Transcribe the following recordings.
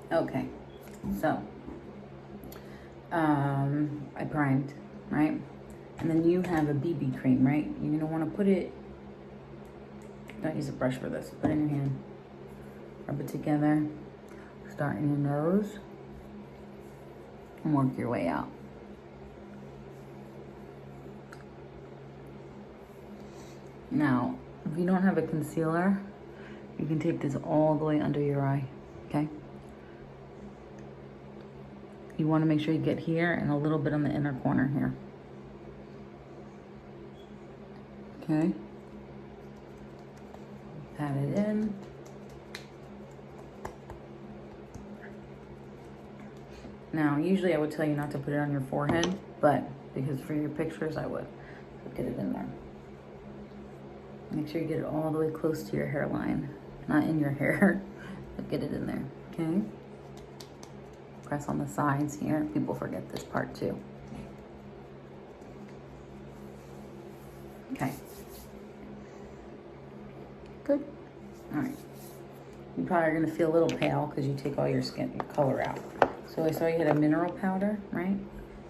Okay, so I primed, right? And then you have a BB cream, right? You're gonna want to put it, don't use a brush for this, put it in your hand, rub it together, start in your nose, and work your way out. Now, if you don't have a concealer, you can take this all the way under your eye, okay? You want to make sure you get here and a little bit on the inner corner here. Okay? Pat it in. Now, usually I would tell you not to put it on your forehead, but because for your pictures, I would. So get it in there. Make sure you get it all the way close to your hairline. Not in your hair, but get it in there, okay? Press on the sides here. People forget this part too. Okay. Good. All right. You probably are gonna feel a little pale because you take all your color out. So I saw you had a mineral powder, right?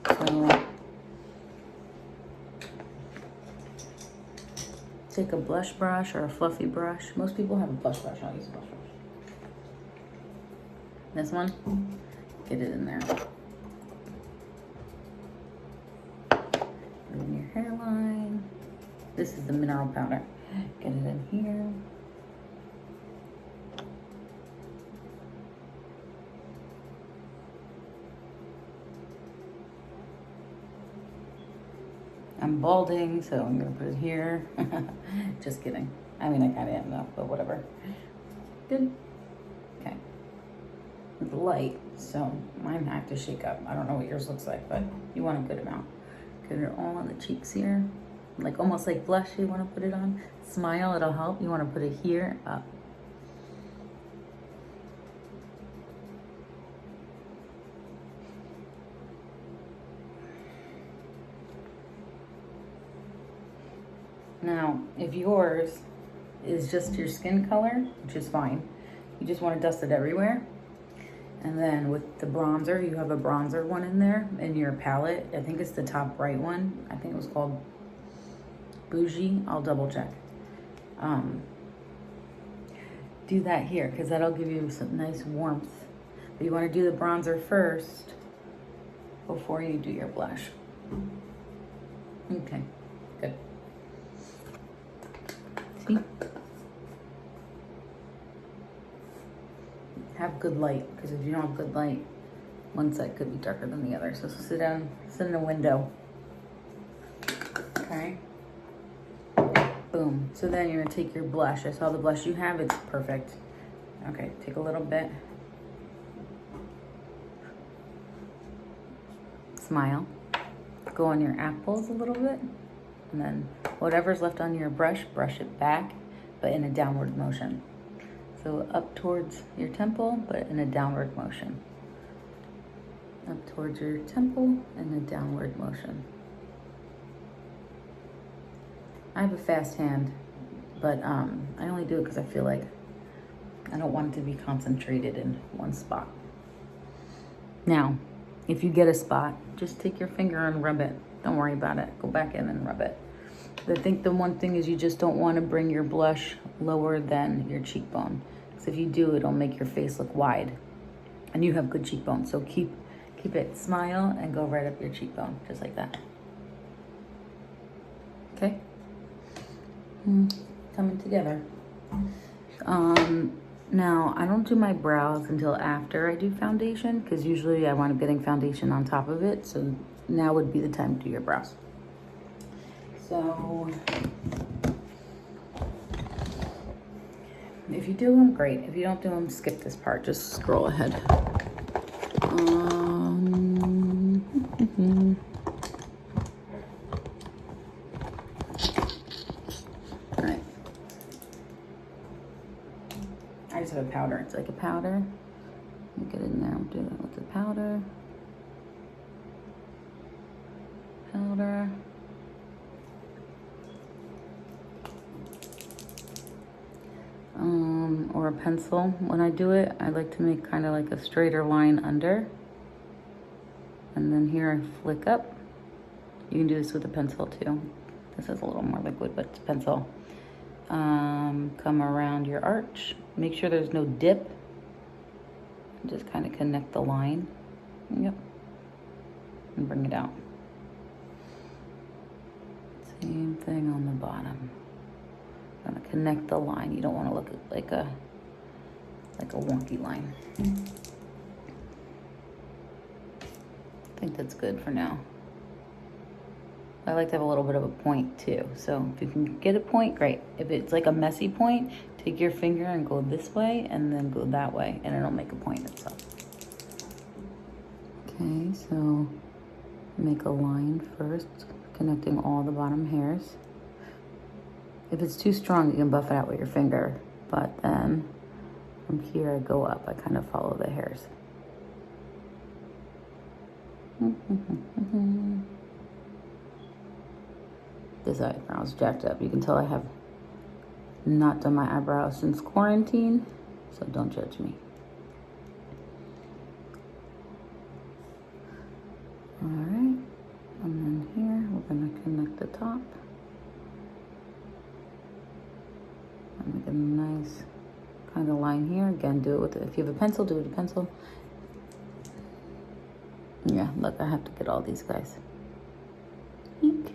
So take a blush brush or a fluffy brush. Most people have a blush brush. I'll use a blush brush. This one, get it in there. Put it in your hairline. This is the mineral powder. Get it in here. I'm balding, so I'm gonna put it here. Just kidding. I mean, I kinda am though, but whatever. Good. Okay. It's light, so mine have to shake up. I don't know what yours looks like, but you want a good amount. Get it all on the cheeks here. Like almost like blush, you wanna put it on. Smile, it'll help. You wanna put it here, up. Now, if yours is just your skin color, which is fine, you just want to dust it everywhere. And then with the bronzer, you have a bronzer one in there in your palette. I think it's the top right one. I think it was called Bougie. I'll double check. Do that here because that'll give you some nice warmth. But you want to do the bronzer first before you do your blush. Okay, good. See? Have good light, because if you don't have good light, one side could be darker than the other. So sit down, sit in a window. Okay. Boom. So then you're gonna take your blush. I saw the blush you have, it's perfect. Okay, take a little bit. Smile. Go on your apples a little bit. And then whatever's left on your brush, brush it back, but in a downward motion. So up towards your temple, but in a downward motion. Up towards your temple in a downward motion. I have a fast hand, but I only do it because I feel like I don't want it to be concentrated in one spot. Now, if you get a spot, just take your finger and rub it. Don't worry about it. Go back in and rub it. I think the one thing is you just don't want to bring your blush lower than your cheekbone. Because if you do, it'll make your face look wide. And you have good cheekbones, so keep it. Smile and go right up your cheekbone, just like that. Okay? Coming together. Now, I don't do my brows until after I do foundation, because usually I wind up getting foundation on top of it. So now would be the time to do your brows. So, if you do them, great. If you don't do them, skip this part. Just scroll ahead. All right. I just have a powder. It's like a powder. Get it in there. I'll do that with the powder. Powder. or a pencil. When I do it, I like to make kind of like a straighter line under. And then here I flick up. You can do this with a pencil too. This is a little more liquid, but it's a pencil. Come around your arch. Make sure there's no dip. Just kind of connect the line. Yep. And bring it out. Same thing on the bottom. Gonna connect the line. You don't want to look like a wonky line. I think that's good for now. I like to have a little bit of a point too. So if you can get a point, great. If it's like a messy point, take your finger and go this way and then go that way, and it'll make a point itself. Okay, so make a line first, connecting all the bottom hairs. If it's too strong, you can buff it out with your finger, but then from here I go up. I kind of follow the hairs. This eyebrow's jacked up. You can tell I have not done my eyebrows since quarantine, so don't judge me. All right, and then here we're gonna connect the top. And make a nice kind of line here. Again, do it with, if you have a pencil, do it with a pencil. Yeah, look, I have to get all these guys. Eek.